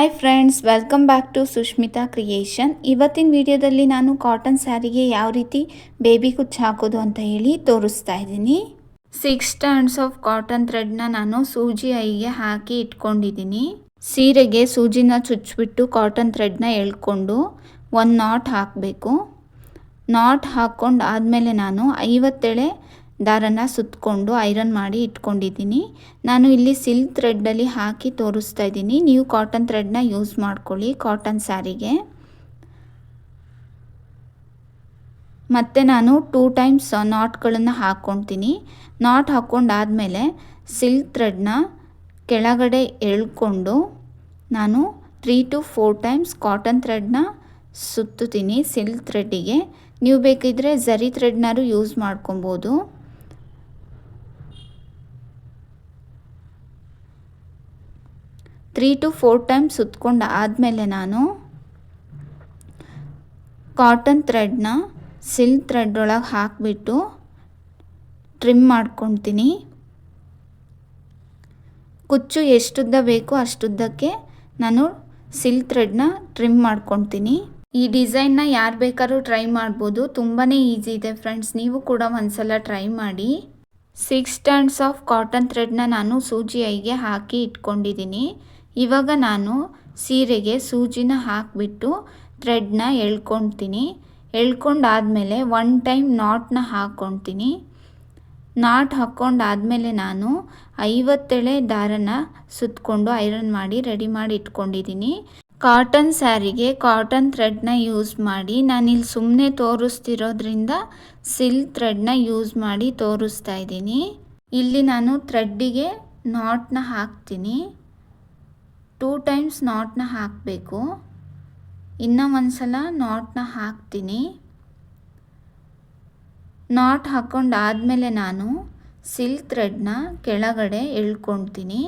Hi friends, welcome back to Sushmita creation. ಇವತ್ತಿನ ವಿಡಿಯೋದಲ್ಲಿ ನಾನು ಕಾಟನ್ ಸ್ಯಾರಿಗೆ ಯಾವ ರೀತಿ ಬೇಬಿ ಕುಚ್ಚು ಹಾಕೋದು ಅಂತ ಹೇಳಿ ತೋರಿಸ್ತಾ ಇದ್ದೀನಿ. 6 ಸ್ಟ್ಯಾಂಡ್ಸ್ ಆಫ್ ಕಾಟನ್ ಥ್ರೆಡ್ನ ನಾನು ಸೂಜಿ ಐಗೆ ಹಾಕಿ ಇಟ್ಕೊಂಡಿದ್ದೀನಿ. ಸೀರೆಗೆ ಸೂಜಿನ ಚುಚ್ಚಿಬಿಟ್ಟು ಕಾಟನ್ ಥ್ರೆಡ್ನ ಎಳ್ಕೊಂಡು ಒಂದು ನಾಟ್ ಹಾಕಬೇಕು. ನಾಟ್ ಹಾಕ್ಕೊಂಡು ಆದಮೇಲೆ ನಾನು 50 ಎಳೆ ದಾರನ ಸುತ್ತಕೊಂಡು ಐರನ್ ಮಾಡಿ ಇಟ್ಕೊಂಡಿದ್ದೀನಿ. ನಾನು ಇಲ್ಲಿ ಸಿಲ್ಕ್ ಥ್ರೆಡ್ಡಲ್ಲಿ ಹಾಕಿ ತೋರಿಸ್ತಾ ಇದ್ದೀನಿ. ನೀವು ಕಾಟನ್ ಥ್ರೆಡ್ನ ಯೂಸ್ ಮಾಡ್ಕೊಳ್ಳಿ ಕಾಟನ್ ಸ್ಯಾರಿಗೆ. ಮತ್ತು ನಾನು 2 ಟೈಮ್ಸ್ ನಾಟ್ಗಳನ್ನು ಹಾಕ್ಕೊಳ್ತೀನಿ. ನಾಟ್ ಹಾಕ್ಕೊಂಡಾದಮೇಲೆ ಸಿಲ್ಕ್ ಥ್ರೆಡ್ನ ಕೆಳಗಡೆ ಎಳ್ಕೊಂಡು ನಾನು 3 to 4 ಟೈಮ್ಸ್ ಕಾಟನ್ ಥ್ರೆಡ್ನ ಸುತ್ತುತ್ತೀನಿ ಸಿಲ್ಕ್ ಥ್ರೆಡ್ಡಿಗೆ. ನೀವು ಬೇಕಿದ್ದರೆ ಝರಿ ಥ್ರೆಡ್ನಾರು ಯೂಸ್ ಮಾಡ್ಕೊಬೋದು. 3 to 4 ಟೈಮ್ಸ್ ಸುತ್ತಕೊಂಡು ಆದಮೇಲೆ ನಾನು ಕಾಟನ್ ಥ್ರೆಡ್ನ ಸಿಲ್ಕ್ ಥ್ರೆಡ್ ಒಳಗೆ ಹಾಕಿಬಿಟ್ಟು ಟ್ರಿಮ್ ಮಾಡ್ಕೊತೀನಿ. ಕುಚ್ಚು ಎಷ್ಟುದ್ದ ಬೇಕೋ ಅಷ್ಟುದ್ದಕ್ಕೆ ನಾನು ಸಿಲ್ಕ್ ಥ್ರೆಡ್ನ ಟ್ರಿಮ್ ಮಾಡ್ಕೊತೀನಿ. ಈ ಡಿಸೈನ್ನ ಯಾರು ಬೇಕಾದ್ರೂ ಟ್ರೈ ಮಾಡ್ಬೋದು. ತುಂಬಾ ಈಸಿ ಇದೆ ಫ್ರೆಂಡ್ಸ್, ನೀವು ಕೂಡ ಒಂದ್ಸಲ ಟ್ರೈ ಮಾಡಿ. 6 ಸ್ಟ್ಯಾಂಡ್ಸ್ ಆಫ್ ಕಾಟನ್ ಥ್ರೆಡ್ನ ನಾನು ಸೂಜಿ ಐಗೆ ಹಾಕಿ ಇಟ್ಕೊಂಡಿದ್ದೀನಿ. ಇವಾಗ ನಾನು ಸೀರೆಗೆ ಸೂಜಿನ ಹಾಕಿಬಿಟ್ಟು ಥ್ರೆಡ್ನ ಎಳ್ಕೊಳ್ತೀನಿ. ಎಳ್ಕೊಂಡಾದಮೇಲೆ 1 ಟೈಮ್ ನಾಟ್ನ ಹಾಕ್ಕೊಳ್ತೀನಿ. ನಾಟ್ ಹಾಕ್ಕೊಂಡಾದಮೇಲೆ ನಾನು 50 ಎಳೆ ದಾರನ ಸುತ್ತಕೊಂಡು ಐರನ್ ಮಾಡಿ ರೆಡಿ ಮಾಡಿ ಇಟ್ಕೊಂಡಿದ್ದೀನಿ. ಕಾಟನ್ ಸ್ಯಾರಿಗೆ ಕಾಟನ್ ಥ್ರೆಡ್ನ ಯೂಸ್ ಮಾಡಿ, ನಾನಿಲ್ಲಿ ಸುಮ್ಮನೆ ತೋರಿಸ್ತಿರೋದ್ರಿಂದ ಸಿಲ್ಕ್ ಥ್ರೆಡ್ನ ಯೂಸ್ ಮಾಡಿ ತೋರಿಸ್ತಾ ಇದ್ದೀನಿ. ಇಲ್ಲಿ ನಾನು ಥ್ರೆಡ್ಡಿಗೆ ನಾಟ್ನ ಹಾಕ್ತೀನಿ. 2 ಟೈಮ್ಸ್ ನಾಟ್ನ ಹಾಕಬೇಕು. ಇನ್ನೂ ಒಂದು ಸಲ ನಾಟ್ನ ಹಾಕ್ತೀನಿ. ನಾಟ್ ಹಾಕ್ಕೊಂಡಾದಮೇಲೆ ನಾನು ಸಿಲ್ಕ್ ಥ್ರೆಡ್ನ ಕೆಳಗಡೆ ಎಳ್ಕೊಳ್ತೀನಿ.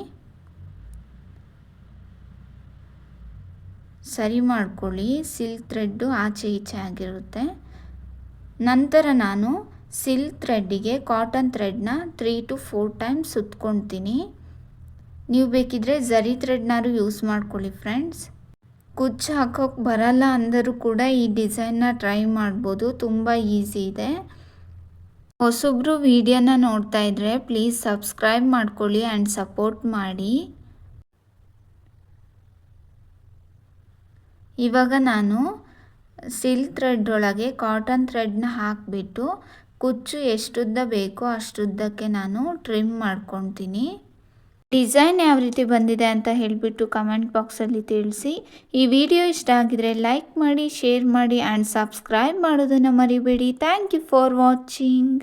ಸರಿ ಮಾಡ್ಕೊಳ್ಳಿ, ಸಿಲ್ಕ್ ಥ್ರೆಡ್ಡು ಆಚೆ ಈಚೆ ಆಗಿರುತ್ತೆ. ನಂತರ ನಾನು ಸಿಲ್ಕ್ ಥ್ರೆಡ್ಡಿಗೆ ಕಾಟನ್ ಥ್ರೆಡ್ನ 3 to 4 ಟೈಮ್ಸ್ ಸುತ್ಕೊಳ್ತೀನಿ. ನೀವು ಬೇಕಿದ್ರೆ ಝರಿ ಥ್ರೆಡ್ನಾರು ಯೂಸ್ ಮಾಡ್ಕೊಳ್ಳಿ ಫ್ರೆಂಡ್ಸ್. ಕುಚ್ಚು ಹಾಕೋಕ್ಕೆ ಬರಲ್ಲ ಅಂದರೂ ಕೂಡ ಈ ಡಿಸೈನ್ನ ಟ್ರೈ ಮಾಡ್ಬೋದು, ತುಂಬ ಈಸಿ ಇದೆ. ಹೊಸಬ್ರು ವಿಡಿಯೋನ ನೋಡ್ತಾ ಇದ್ದರೆ ಪ್ಲೀಸ್ ಸಬ್ಸ್ಕ್ರೈಬ್ ಮಾಡ್ಕೊಳ್ಳಿ ಆ್ಯಂಡ್ ಸಪೋರ್ಟ್ ಮಾಡಿ. ಇವಾಗ ನಾನು ಸಿಲ್ಕ್ ಥ್ರೆಡ್ ಒಳಗೆ ಕಾಟನ್ ಥ್ರೆಡ್ನ ಹಾಕಿಬಿಟ್ಟು ಕುಚ್ಚು ಎಷ್ಟುದ್ದ ಬೇಕೋ ಅಷ್ಟುದ್ದಕ್ಕೆ ನಾನು ಟ್ರಿಮ್ ಮಾಡ್ಕೊತೀನಿ. ಡಿಸೈನ್ ಯಾವ ರೀತಿ ಬಂದಿದೆ ಅಂತ ಹೇಳಿಬಿಟ್ಟು ಕಮೆಂಟ್ ಬಾಕ್ಸಲ್ಲಿ ತಿಳಿಸಿ. ಈ ವಿಡಿಯೋ ಇಷ್ಟ ಆಗಿದರೆ ಲೈಕ್ ಮಾಡಿ, ಶೇರ್ ಮಾಡಿ ಆ್ಯಂಡ್ ಸಬ್ಸ್ಕ್ರೈಬ್ ಮಾಡೋದನ್ನು ಮರಿಬೇಡಿ. Thank you for watching.